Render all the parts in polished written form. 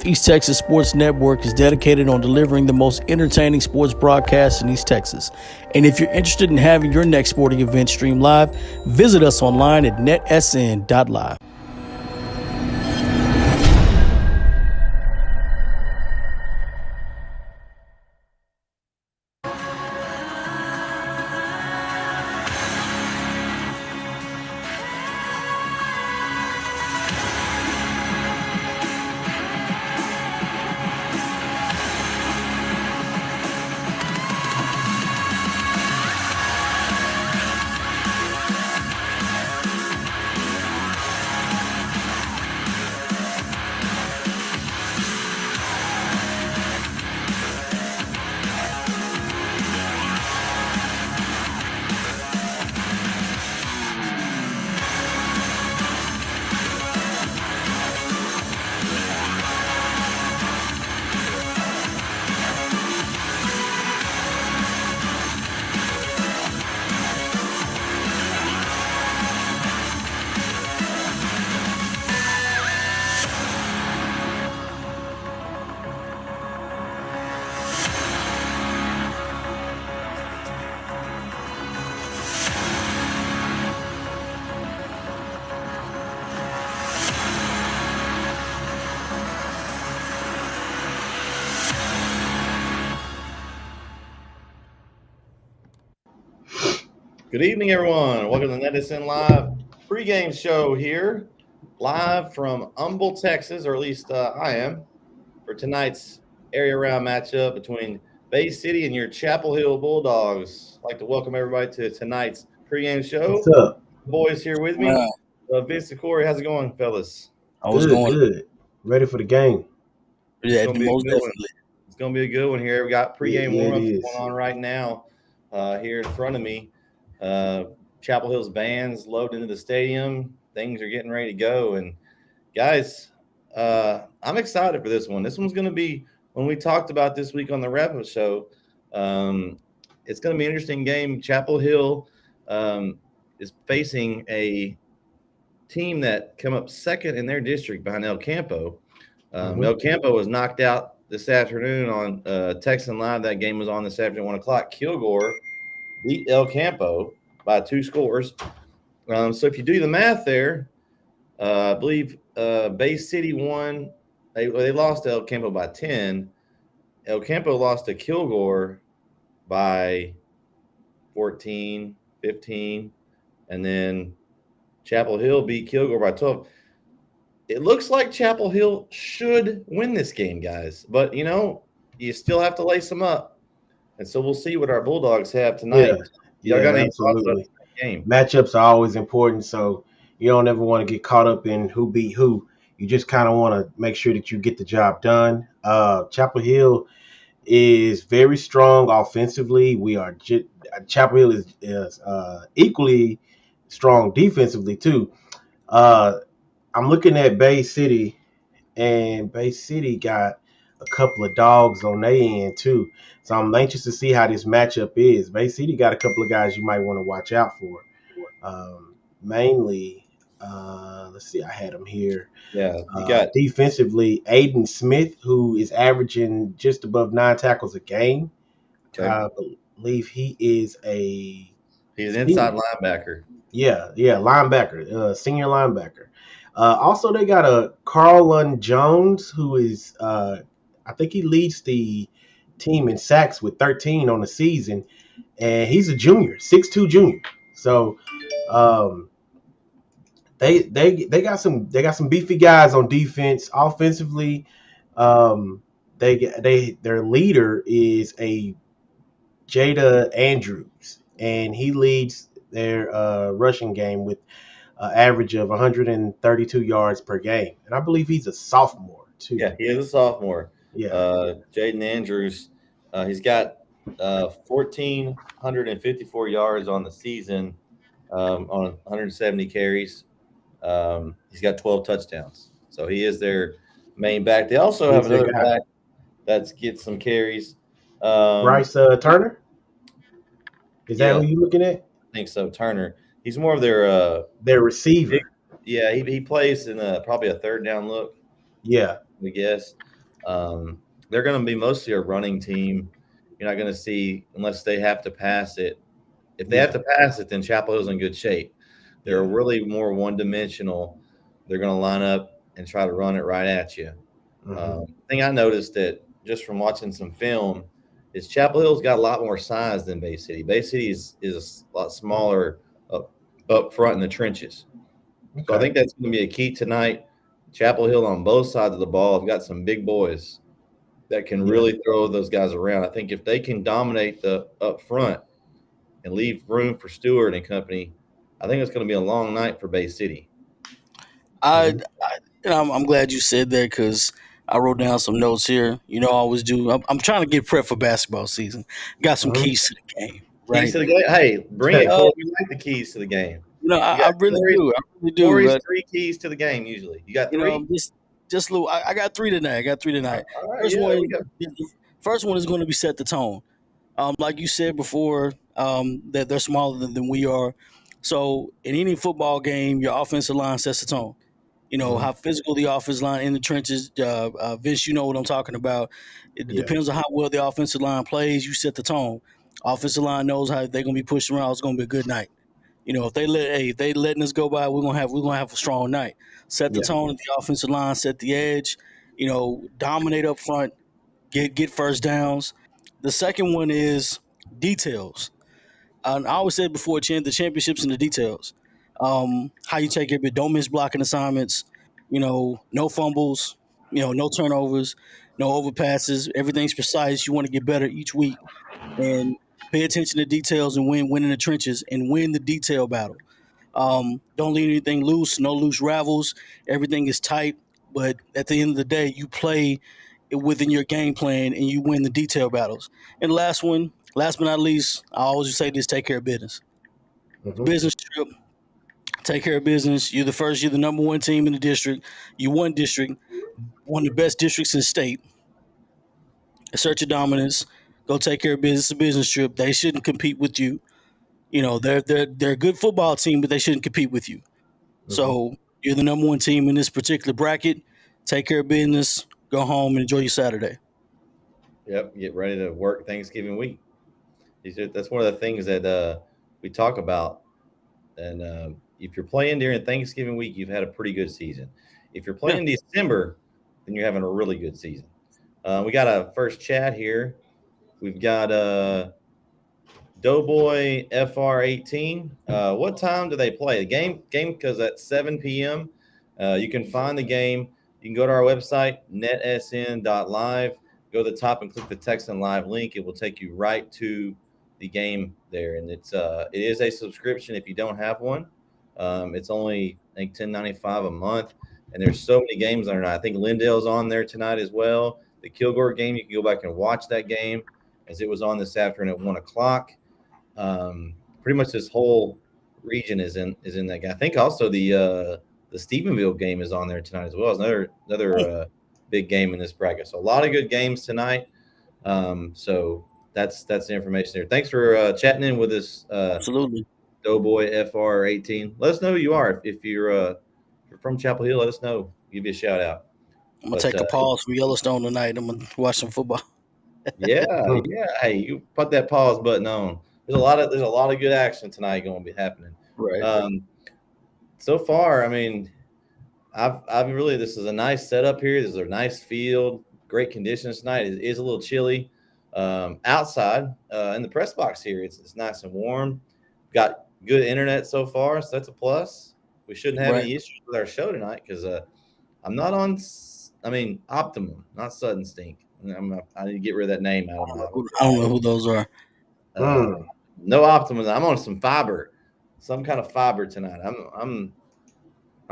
North East Texas Sports Network is dedicated on delivering the most entertaining sports broadcasts in East Texas. And if you're interested in having your next sporting event streamed live, visit us online at NETsn.live. Good evening, everyone. Welcome to the NETsn Live pregame show here, live from Humble, Texas, or at least I am, for tonight's area round matchup between Bay City and your Chapel Hill Bulldogs. I'd like to welcome everybody to tonight's pregame show. What's up? The boys here with me. Vince and Corey, how's it going, fellas? Good. Ready for the game. Yeah, It's most definitely. It's going to be a good one here. We got pregame warm-ups is. going on right now here in front of me. Chapel Hill's band's loaded into the stadium. Things are getting ready to go. And, guys, I'm excited for this one. This one's going to be, when we talked about this week on the wrap-up show, it's going to be an interesting game. Chapel Hill is facing a team that come up second in their district behind El Campo. El Campo was knocked out this afternoon on Texan Live. That game was on this afternoon at 1 o'clock. Kilgore beat El Campo by 2 scores. So if you do the math there, I believe Bay City won. They lost to El Campo by 10. El Campo lost to Kilgore by 14, 15. And then Chapel Hill beat Kilgore by 12. It looks like Chapel Hill should win this game, guys. But, you still have to lace them up. And so we'll see what our Bulldogs have tonight. Yeah, got any absolutely. Game? Matchups are always important, so you don't ever want to get caught up in who beat who. You just kind of want to make sure that you get the job done. Chapel Hill is very strong offensively. Chapel Hill is equally strong defensively too. I'm looking at Bay City, and Bay City got a couple of dogs on their end too. So I'm anxious to see how this matchup is. Bay City got a couple of guys you might want to watch out for. Mainly, let's see, I had them here. Yeah, you got defensively, Aiden Smith, who is averaging just above 9 tackles a game. Okay. I believe he's an inside linebacker. Yeah, linebacker, senior linebacker. Also, they got a Carlon Jones, who is, I think he leads the team in sacks with 13 on the season, and he's a junior, 6'2" junior. So, they got some beefy guys on defense. Offensively, their leader is a Jada Andrews, and he leads their rushing game with average of 132 yards per game. And I believe he's a sophomore, too. Yeah, he is a sophomore. Yeah. Jaden Andrews, he's got 1,454 yards on the season on 170 carries. He's got 12 touchdowns. So he is their main back. They also have another back that gets some carries. Bryce Turner? Is that who you're looking at? I think so, Turner. He's more of their receiver. He plays in probably a third down look. Yeah. I guess. They're going to be mostly a running team. You're not going to see unless they have to pass it. If they have to pass it, then Chapel Hill's in good shape. They're really more one-dimensional. They're going to line up and try to run it right at you. Thing I noticed that just from watching some film is Chapel Hill's got a lot more size than Bay City. Bay City is a lot smaller up front in the trenches. Okay. So I think that's going to be a key tonight. Chapel Hill on both sides of the ball have got some big boys that can really throw those guys around. I think if they can dominate the up front and leave room for Stewart and company, I think it's going to be a long night for Bay City. I'm glad you said that because I wrote down some notes here. You know, I always do. I'm trying to get prep for basketball season. Got some keys to the game, right? Keys to the game. Hey, bring it, Corey. We like the keys to the game. You know, I really do. I really do. Corey's 3 keys to the game usually. You got 3? You know, just little. I got 3 tonight. All right, First one is going to be set the tone. Like you said before, that they're smaller than we are. So in any football game, your offensive line sets the tone. You know how physical the offensive line in the trenches. Vince, you know what I'm talking about. It depends on how well the offensive line plays. You set the tone. Offensive line knows how they're gonna be pushed around. It's gonna be a good night. You know, if they letting us go by, we're gonna have a strong night. Set the tone of the offensive line. Set the edge. You know, dominate up front. Get first downs. The second one is details. And I always said before, the championships in the details. How you take it, but don't miss blocking assignments. You know, no fumbles. You know, no turnovers, no overpasses. Everything's precise. You want to get better each week, and pay attention to details and win in the trenches and win the detail battle. Don't leave anything loose. No loose ravels. Everything is tight. But at the end of the day, you play within your game plan and you win the detail battles. And the last one, last but not least, I always say this: take care of business. Business trip. Take care of business. You're the number one team in the district. You won district, one of the best districts in the state. Assert your dominance. Go take care of business. It's a business trip. They shouldn't compete with you. You know, they're a good football team, but they shouldn't compete with you. So you're the number one team in this particular bracket. Take care of business. Go home and enjoy your Saturday. Yep, get ready to work Thanksgiving week. That's one of the things that we talk about. And if you're playing during Thanksgiving week, you've had a pretty good season. If you're playing in December, then you're having a really good season. We got a first chat here. We've got Doughboy FR18. What time do they play? The game because at 7 p.m. You can find the game. You can go to our website, netsn.live. Go to the top and click the NETsn Live link. It will take you right to the game there. And it is a subscription if you don't have one. It's only, I think, $10.95 a month. And there's so many games on there. I think Lindale's on there tonight as well. The Kilgore game, you can go back and watch that game as it was on this afternoon at 1 o'clock. Pretty much this whole region is in that game. I think also the Stephenville game is on there tonight as well. It's another big game in this bracket. So a lot of good games tonight. So that's the information there. Thanks for chatting in with us. Absolutely. Doughboy FR18. Let us know who you are. If you're from Chapel Hill, let us know. Give you a shout out. I'm gonna take a pause from Yellowstone tonight. I'm gonna watch some football. Yeah. Hey, you put that pause button on. There's a lot of good action tonight going to be happening. Right. So far, I mean, I've really, this is a nice setup here. This is a nice field, great conditions tonight. It is a little chilly outside in the press box here. It's nice and warm. Got good internet so far, so that's a plus. We shouldn't have any issues with our show tonight because I'm not on. I mean, Optimum, not Sudden Stink. I need to get rid of that name out of my. I don't know who those are. No Optimum. I'm on some fiber, some kind of fiber tonight. I'm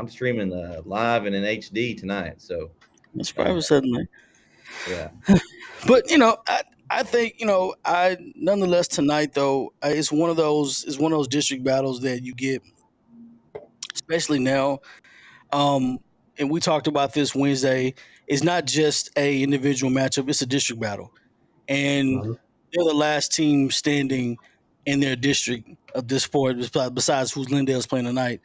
streaming live and in HD tonight. So it's probably suddenly. Yeah. But I think I nonetheless tonight though it's one of those district battles that you get, especially now. And we talked about this Wednesday. It's not just a individual matchup; it's a district battle, and they're the last team standing in their district of this sport, besides who's Lindale's playing tonight.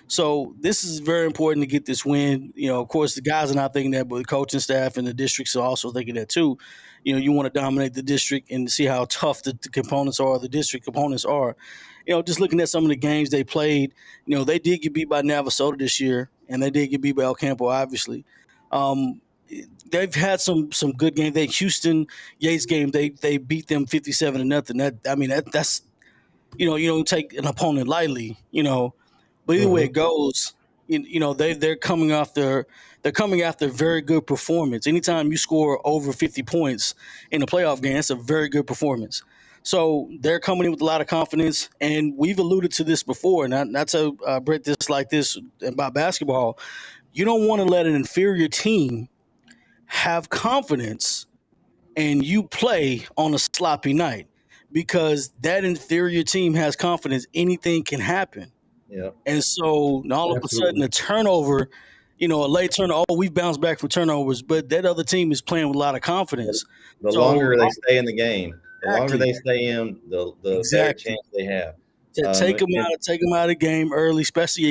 So this is very important to get this win. Of course, the guys are not thinking that, but the coaching staff and the districts are also thinking that too. You want to dominate the district and see how tough the components are, the district components are. Just looking at some of the games they played, they did get beat by Navasota this year, and they did get beat by El Campo, obviously. Um, they've had some good games. They Houston Yates game, they beat them 57-0. That's you don't take an opponent lightly. But either way Hmm. it goes, they're coming after a very good performance. Anytime you score over 50 points in a playoff game, that's a very good performance. So they're coming in with a lot of confidence, and we've alluded to this before. Not to Brett this like this about basketball. You don't want to let an inferior team have confidence and you play on a sloppy night because that inferior team has confidence anything can happen. Yeah. And so all of a sudden, Absolutely. a turnover, a late turnover, oh, we've bounced back from turnovers, but that other team is playing with a lot of confidence. The So longer they stay in the game, the longer exactly, they stay in, the better exactly. chance they have. To Um, and take them out of the game early, especially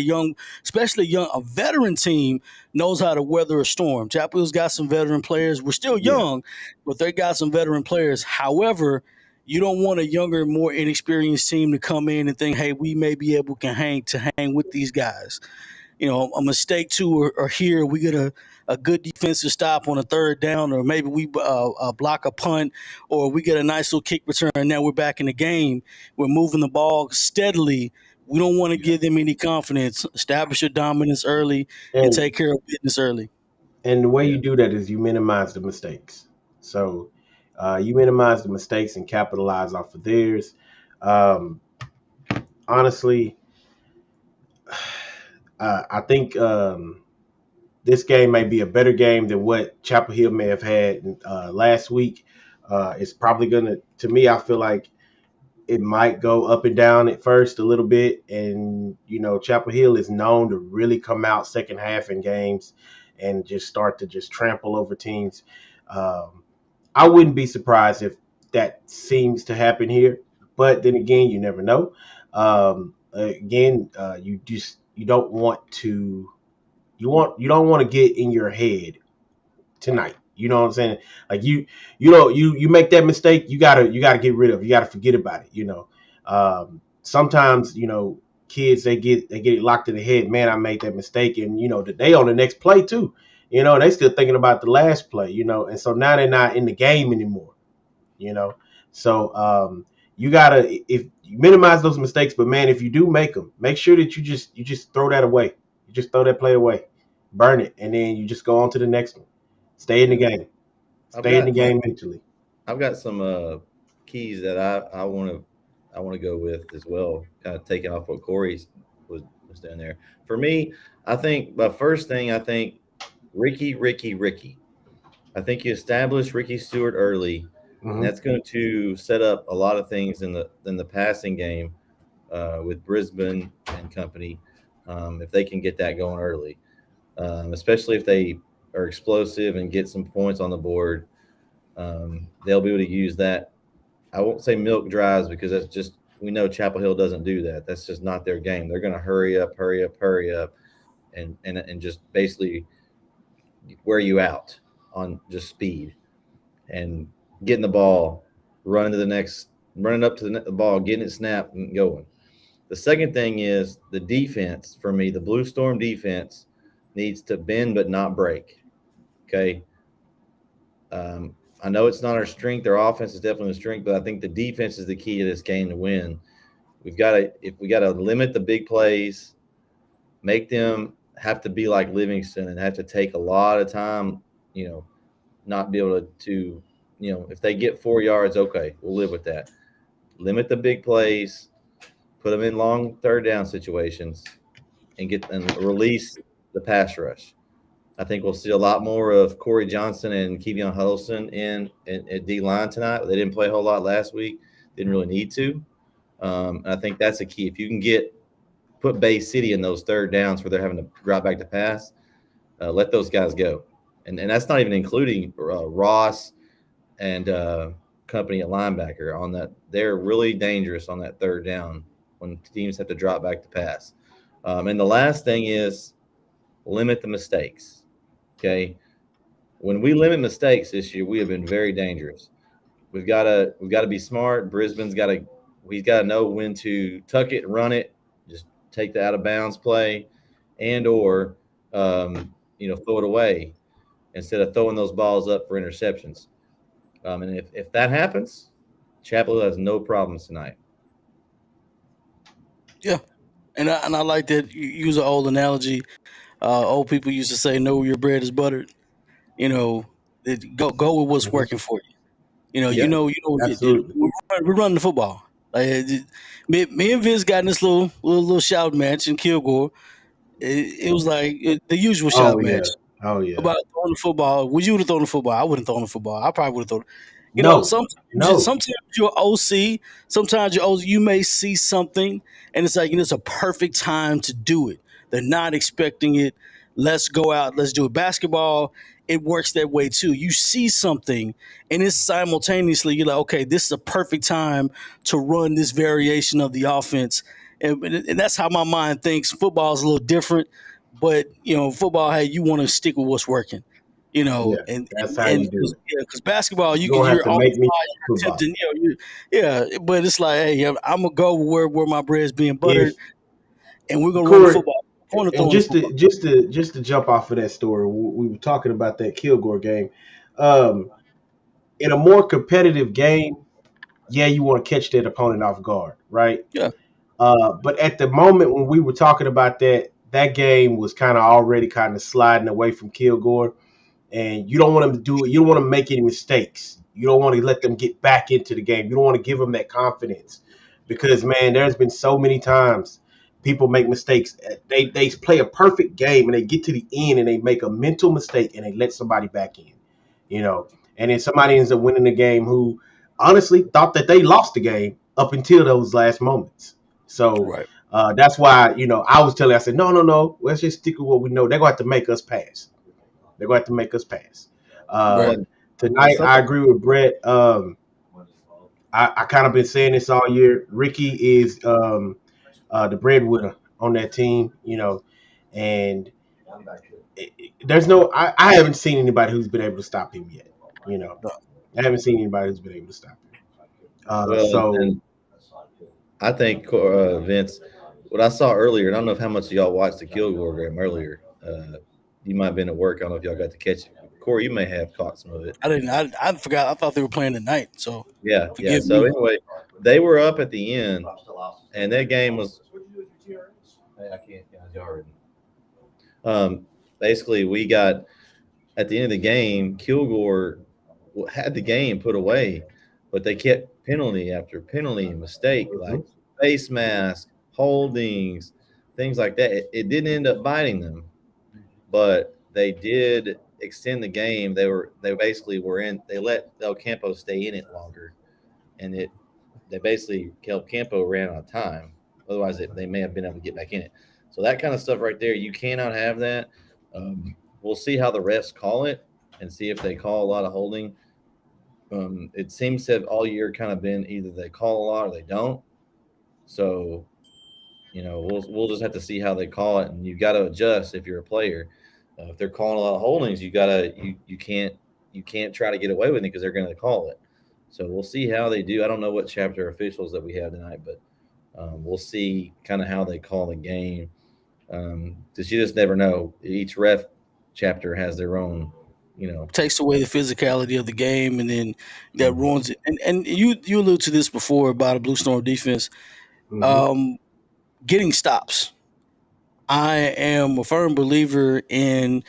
a veteran team knows how to weather a storm. Chapel Hill's got some veteran players. We're still Yeah. young, but they got some veteran players. However, you don't want a younger, more inexperienced team to come in and think, "Hey, we may be able to hang with these guys." A mistake too, or here we get a good defensive stop on a third down, or maybe we block a punt, or we get a nice little kick return, and now we're back in the game. We're moving the ball steadily. We don't want to Yeah. give them any confidence. Establish your dominance early and And take care of business early. and the way yeah, you do that is you minimize the mistakes. So you minimize the mistakes and capitalize off of theirs. Um, honestly, I think this game may be a better game than what Chapel Hill may have had last week. It's probably gonna, to me, I feel like it might go up and down at first a little bit, and Chapel Hill is known to really come out second half in games and just start to just trample over teams. Um, I wouldn't be surprised if that seems to happen here, but then again, you never know. You don't want to you don't want to get in your head tonight. You know what I'm saying? Like you make that mistake, you gotta get rid of it. You gotta forget about it. Sometimes kids they get it locked in the head. Man, I made that mistake, and they on the next play too. They still thinking about the last play. And so now they're not in the game anymore. You know, so you gotta if you minimize those mistakes, but man, if you do make them, make sure that you just throw that away. You just throw that play away, burn it, and then you just go on to the next one. Stay in the yeah. game. I've Stay in the got some. game mentally. I've got some keys that I want to go with as well. Kind of taking off what Corey was doing there. For me, I think the first thing I think Ricky. I think you establish Ricky Stewart early, and Hmm. that's going to set up a lot of things in the passing game with Brisbane and company. If they can get that going early, especially if they are explosive and get some points on the board, they'll be able to use that. I won't say milk drives because that's just we know Chapel Hill doesn't do that. That's just not their game. They're going to hurry up, and just basically wear you out on just speed and getting the ball, running up to the ball, getting it snapped and going. The second thing is the defense for me. The Blue Storm defense needs to bend but not break. Okay, I know it's not our strength. Their offense is definitely a strength, but I think the defense is the key to this game to win. We got to limit the big plays, make them have to be like Livingston and have to take a lot of time. Not be able to if they get 4 yards, okay, we'll live with that. Limit the big plays, put them in long third down situations, and release the pass rush. I think we'll see a lot more of Corey Johnson and Kevion Huddleston in at D line tonight. They didn't play a whole lot last week. Didn't really need to. And I think that's a key. If you can put Bay City in those third downs where they're having to drop back to pass, let those guys go. And that's not even including Ross and company at linebacker on that. They're really dangerous on that third down when teams have to drop back to pass. And the last thing is limit the mistakes. Okay. When we limit mistakes this year, we have been very dangerous. We've got to be smart. We've got to know when to tuck it, run it, just take the out of bounds play, and or throw it away instead of throwing those balls up for interceptions. And if that happens, Chapel Hill has no problems tonight. Yeah, and I like that you use an old analogy. Old people used to say, "Know where your bread is buttered." You know, go with what's Mhm. working for you. You know, Yeah, Absolutely. we're running the football. Like, me and Vince got in this little shout match in Kilgore. It was like the usual Oh shout yeah. match Oh yeah. about throwing the football. Would you would have thrown the football? I wouldn't thrown the football. I probably would have thrown. No. No. Sometimes you're OC. Sometimes you're OC. You may see something, and it's like it's a perfect time to do it. They're not expecting it. Let's go out. Let's do it. Basketball, it works that way too. You see something, and it's simultaneously you're like, okay, this is a perfect time to run this variation of the offense, and that's how my mind thinks. Football is a little different, but football, hey, you want to stick with what's working. Yeah. And That's and, how and you do it. because basketball, You don't have you're to on make the me fly, you're football. attempting, but it's like, hey, I'm gonna go where my bread's being buttered, If and we're gonna run the Corey, football. Point of and throwing the just football. to jump off of that story, we were talking about that Kilgore game. Um, in a more competitive game, yeah, you want to catch that opponent off guard, right? Yeah, But at the moment when we were talking about that game was kind of already kind of sliding away from Kilgore, and you don't want them to do it. You don't want to make any mistakes. You don't want to let them get back into the game. You don't want to give them that confidence because man, there's been so many times people make mistakes. They play a perfect game and they get to the end and they make a mental mistake and they let somebody back in, you know, and then somebody ends up winning the game who honestly thought that they lost the game up until those last moments. So right. that's why I was telling. I said no. Let's just stick with what we know. They're going to have to make us pass. They're going to have to make us pass. Right. Uh, well, tonight, I something. agree with Brett. I kind of been saying this all year. Ricky is the breadwinner on that team, and there's no. I haven't seen anybody who's been able to stop him yet. You know, I haven't seen anybody who's been able to stop him. Well, So and I think Vince, what I saw earlier, and I don't know if how much of y'all watched the Kilgore game earlier. You might have been at work. I don't know if y'all got to catch it. Corey, you may have caught some of it. I didn't. I forgot. I thought they were playing tonight. So Yeah, yeah. forgive So me. anyway, they were up at the end, and that game was. Hey, I can't, guys. Y'all already. Basically, we got at the end of the game, Kilgore had the game put away, but they kept penalty after penalty and mistake, like mhm, face mask, holdings, things like that. It didn't end up biting them, but they did extend the game. They basically were in. They let El Campo stay in it longer, and they basically El Campo ran out of time. Otherwise, they may have been able to get back in it. So that kind of stuff right there, you cannot have that. We'll see how the refs call it and see if they call a lot of holding. It seems to have all year kind of been either they call a lot or they don't. So we'll just have to see how they call it, and you got to adjust if you're a player. If they're calling a lot of holdings, you can't try to get away with it because they're going to call it. So we'll see how they do. I don't know what chapter officials that we have tonight, but we'll see kind of how they call the game. Because you just never know. Each ref chapter has their own, Takes away the physicality of the game, and then that mhm, ruins it. And you alluded to this before about a Blue Storm defense. mhm, Um, Getting stops. I am a firm believer in,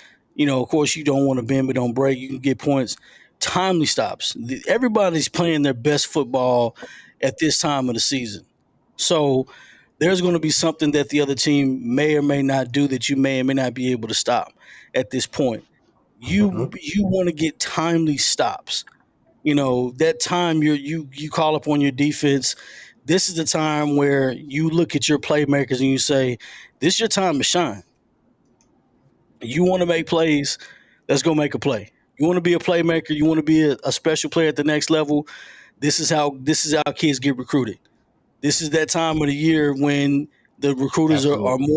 of course, you don't want to bend but don't break. You can get points. Timely stops. Everybody's playing their best football at this time of the season. So there's going to be something that the other team may or may not do that you may or may not be able to stop at this point. You mhm. you want to get timely stops. That time you call upon your defense. This is the time where you look at your playmakers and you say, "This is your time to shine." You want to make plays, let's go make a play. You want to be a playmaker, you want to be a special player at the next level. This is how kids get recruited. This is that time of the year when The recruiters are Absolutely.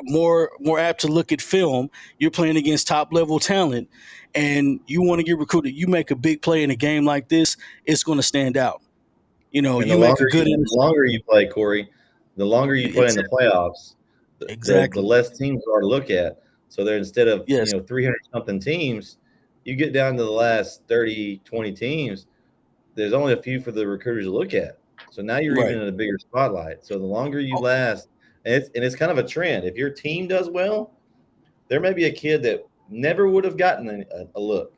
more apt to look at film. You're playing against top level talent, and you want to get recruited. You make a big play in a game like this, it's going to stand out. And the You make a longer good the longer you play, Corey, the longer you play in the exactly, playoffs, the exactly. less teams are to look at. So there, instead of Yes, 300 something teams, you get down to the last 30, 20 teams. There's only a few for the recruiters to look at. So now you're even right. in a bigger spotlight. So the longer you Oh, last, and it's kind of a trend. If your team does well, there may be a kid that never would have gotten a look,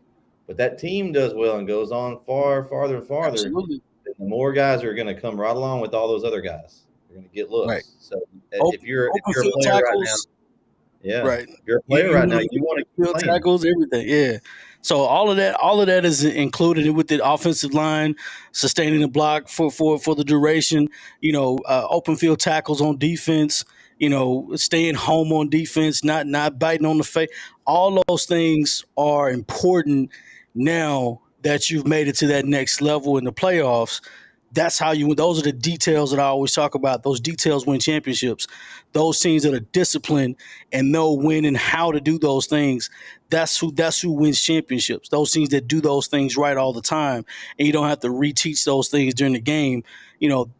but that team does well and goes on farther and farther. absolutely. The more guys are going to come right along with all those other guys. They're going to get Right. looks. So if Open, you're if open you're a field player right now, tackles. yeah, Right. if you're a player You right now, want to you get want to keep field playing. tackles, everything. Yeah. So all of that is included with the offensive line, sustaining the block for the duration. Open field tackles on defense. Staying home on defense, not biting on the face. All those things are important now that you've made it to that next level in the playoffs. That's how you. Those are the details that I always talk about. Those details win championships. Those teams that are disciplined and know when and how to do those things. That's who wins championships. Those teams that do those things right all the time, and you don't have to reteach those things during the game.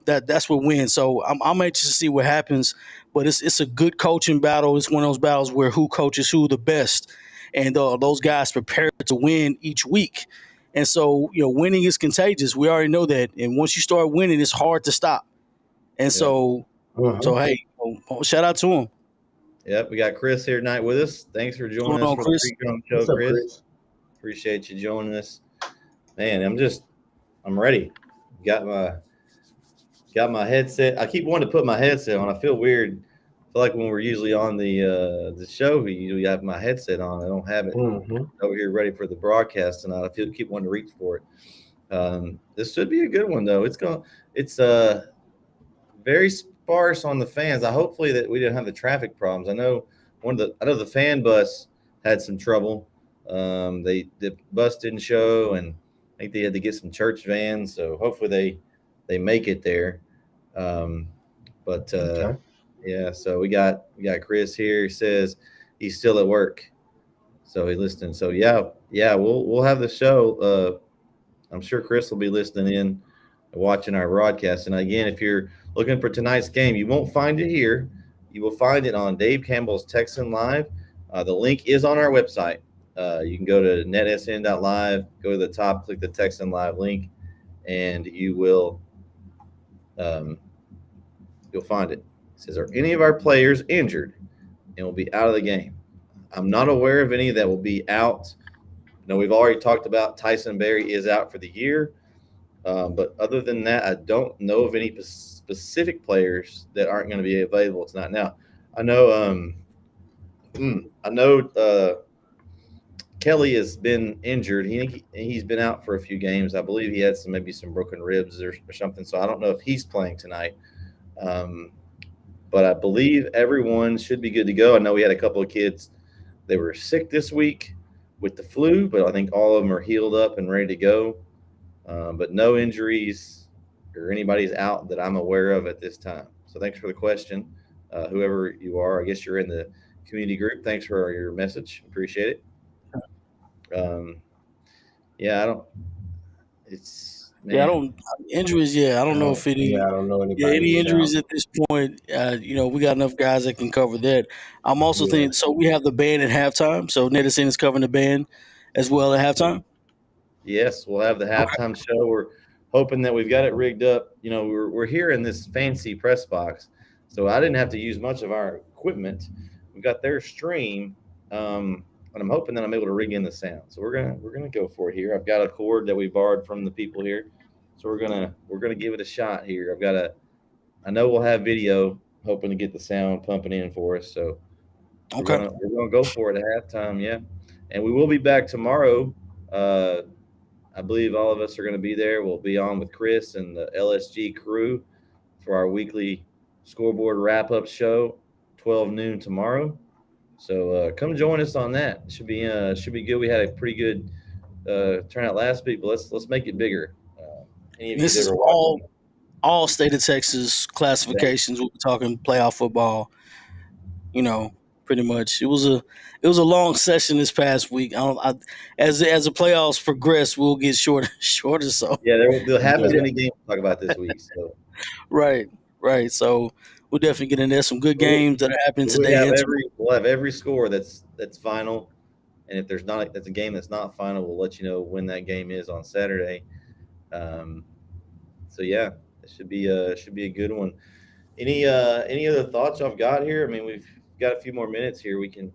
That's what wins. So I'm anxious to see what happens. But it's a good coaching battle. It's one of those battles where who coaches who the best, and those guys prepare to win each week. And so winning is contagious. We already know that. And once you start winning, it's hard to stop. And Yep. so hey, shout out to him. Yep. We got Chris here tonight with us. Thanks for What's joining going us on, for the Chris? pregame show, What's up, Chris. Chris? Appreciate you joining us. Man, I'm ready. Got my headset. I keep wanting to put my headset on. I feel weird. I feel like when we're usually on the show, we usually have my headset on. I don't have it Mm-hmm. over here ready for the broadcast tonight. Keep wanting to reach for it. This should be a good one though. It's very sparse on the fans. Hopefully that we didn't have the traffic problems. I know the fan bus had some trouble. The bus didn't show, and I think they had to get some church vans. So hopefully they make it there. Um, but Okay. yeah, so we got Chris here. He says he's still at work, so he's listening. So yeah, we'll have the show. I'm sure Chris will be listening in, watching our broadcast. And again, if you're looking for tonight's game, you won't find it here. You will find it on Dave Campbell's Texan Live. The link is on our website. You can go to netsn.live, go to the top, click the Texan Live link, and um, you'll find it. It says, "Are any of our players injured and will be out of the game?" I'm not aware of any that will be out. We've already talked about Tyson Berry is out for the year. But other than that, I don't know of any specific players that aren't going to be available tonight. Now, I know, Kelly has been injured. He's been out for a few games. I believe he had maybe some broken ribs or something. So I don't know if he's playing tonight. Um, but I believe everyone should be good to go. I know we had a couple of kids they were sick this week with the flu, but I think all of them are healed up and ready to go. But no injuries or anybody's out that I'm aware of at this time. So thanks for the question. Whoever you are, I guess you're in the community group. Thanks for your message. Appreciate it. Yeah, I don't. It's Yeah, I man. don't injuries. Yeah, I don't know if any. I don't know Yeah, anybody any who's out. injuries at this point. We got enough guys that can cover that. I'm also Yeah. thinking. So we have the band at halftime. So NETsn is covering the band as well at halftime. Yes, we'll have the Okay. halftime show. We're hoping that we've got it rigged up. We're here in this fancy press box, so I didn't have to use much of our equipment. We've got their stream, and I'm hoping that I'm able to rig in the sound. So we're gonna go for it here. I've got a cord that we borrowed from the people here, so we're gonna give it a shot here. I know we'll have video, hoping to get the sound pumping in for us. So we're Okay. gonna we're gonna go for it at halftime, yeah. And we will be back tomorrow. Uh, I believe all of us are going to be there. We'll be on with Chris and the LSG crew for our weekly scoreboard wrap up show, 12 noon tomorrow. So come join us on that. Should be good. We had a pretty good turnout last week, but let's make it bigger. Any of you This that is are all. watching? all state of Texas classifications. We'll be talking playoff football. Pretty much. It was a long session this past week. As the playoffs progress, we'll get shorter, shorter. So Yeah, they'll have as Yeah. many games to talk about this week. So right, right. So we'll definitely get in there. Some good we'll, games that are happening today and tomorrow. we'll have every score that's final, and if that's a game that's not final, we'll let you know when that game is on Saturday. Um, so yeah, it should be a good one. Any other thoughts y'all got here? I mean, we've got a few more minutes here. We can.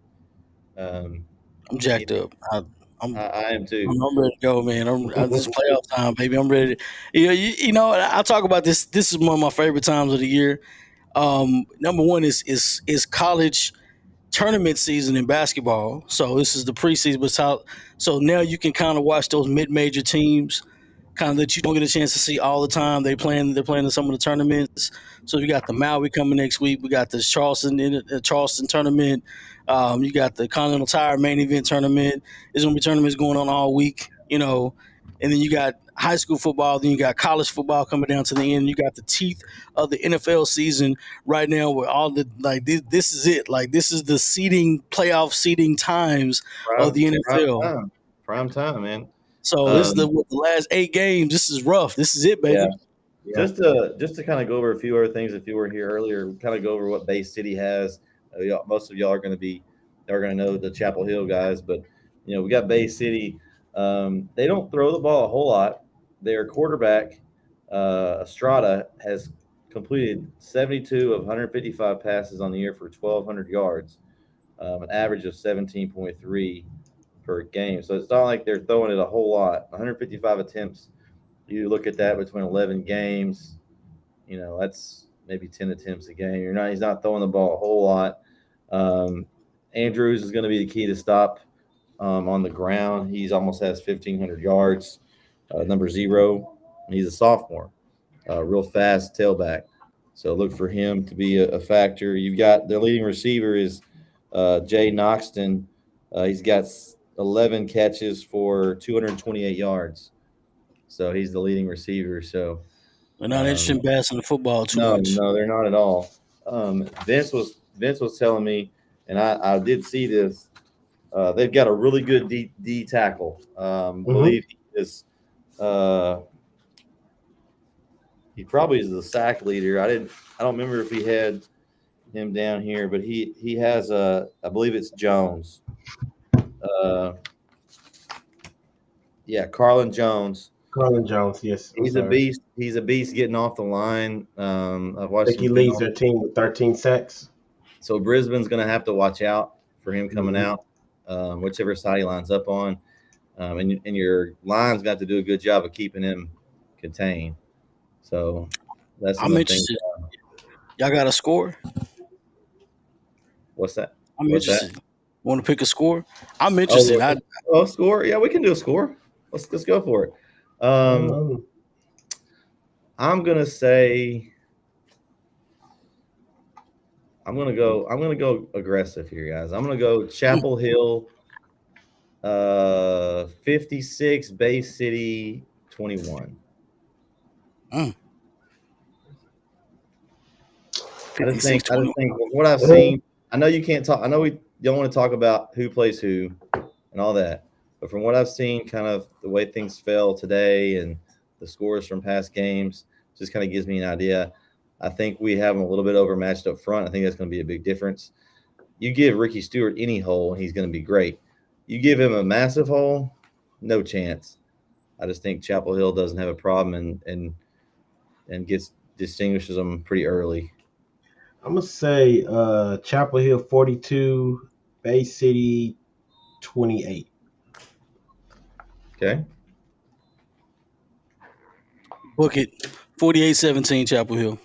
Um, I'm jacked anything, up. I'm I am too. I'm ready to go, man. This is playoff time, baby. I'm ready. I talk about this. This is one of my favorite times of the year. Number one is college tournament season in basketball. So this is the preseason. So now you can kind of watch those mid-major teams, kind of that you don't get a chance to see all the time. They're playing in some of the tournaments. So we got the Maui coming next week. We got the Charleston tournament. You got the Continental Tire main event tournament. There's gonna be tournaments going on all week. And then you got high school football. Then you got college football coming down to the end. You got the teeth of the NFL season right now, where all the this is it. Like this is the playoff seeding times of the NFL. Prime time, man. So this is the last 8 games. This is rough. This is it, baby. Yeah. Just to kind of go over a few other things. If you were here earlier, kind of go over what Bay City has. Most of y'all are going to know the Chapel Hill guys, but we got Bay City. They don't throw the ball a whole lot. Their quarterback, Estrada, has completed 72 of 155 passes on the year for 1,200 yards, an average of 17.3 per game. So it's not like they're throwing it a whole lot. 155 attempts. You look at that between 11 games, that's maybe 10 attempts a game. He's not throwing the ball a whole lot. Andrews is going to be the key to stop on the ground. He's almost has 1,500 yards, number 0. He's a sophomore, real fast tailback. So look for him to be a factor. You've got their leading receiver is Jay Noxton. He's got 11 catches for 228 yards. So he's the leading receiver. So They're not interested in passing the football too much. No, they're not at all. Vince was telling me, and I did see this. They've got a really good D tackle. Believe he is. He probably is the sack leader. I don't remember if he had him down here, but he has I believe it's Jones. Carlin Jones. Carlin Jones, yes. He's a beast. He's a beast getting off the line. I've watched. I think he leads their team with 13 sacks. So Brisbane's going to have to watch out for him coming out, whichever side he lines up on, and your line's got to do a good job of keeping him contained. So that's. I'm interested. Y'all got a score? What's that? I'm interested. Want to pick a score? I'm interested. Score? Yeah, we can do a score. Let's go for it. I'm gonna say. I'm gonna go aggressive here, guys. I'm gonna go Chapel Hill, 56, Bay City 21. I just think what I've seen. I know you can't talk. I know we don't want to talk about who plays who and all that, but from what I've seen, kind of the way things fell today and the scores from past games, just kind of gives me an idea. I think we have him a little bit overmatched up front. I think that's going to be a big difference. You give Ricky Stewart any hole, and he's going to be great. You give him a massive hole, no chance. I just think Chapel Hill doesn't have a problem and distinguishes them pretty early. I'm going to say Chapel Hill 42, Bay City 28. Okay. Book it. 48-17 Chapel Hill.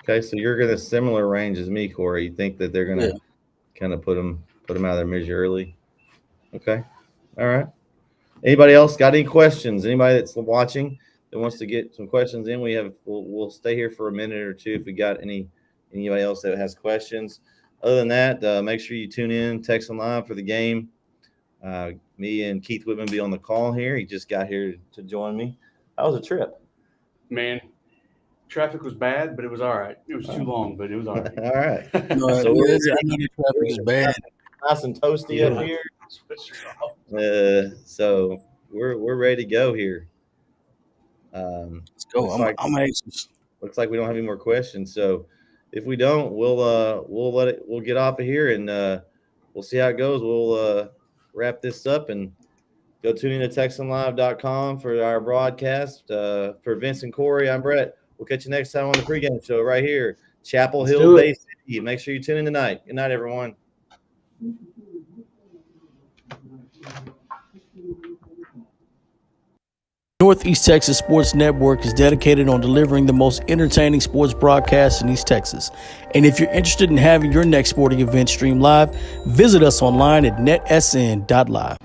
Okay, so you're going to similar range as me, Corey. You think that they're going to kind of put them out of their measure early? Okay. All right. Anybody else got any questions? Anybody that's watching that wants to get some questions in? We'll stay here for a minute or two if we got anybody else that has questions. Other than that, make sure you tune in, text and live for the game. Me and Keith Whitman be on the call here. He just got here to join me. How was the trip? Man, Traffic was bad, but it was all right. It was too long, but it was all right. All right. No, So I we're know the traffic is bad. nice and toasty up here. So we're ready to go here. Let's go. Looks I'm anxious. looks like we don't have any more questions. So if we don't, we'll get off of here and we'll see how it goes. We'll wrap this up and go tune in to TexanLive.com for our broadcast. For Vince and Corey, I'm Bret. We'll catch you next time on the pregame show right here, Chapel Let's Hill, do it. Bay City. Make sure you tune in tonight. Good night, everyone. Northeast Texas Sports Network is dedicated on delivering the most entertaining sports broadcasts in East Texas. And if you're interested in having your next sporting event streamed live, visit us online at NETsn.live.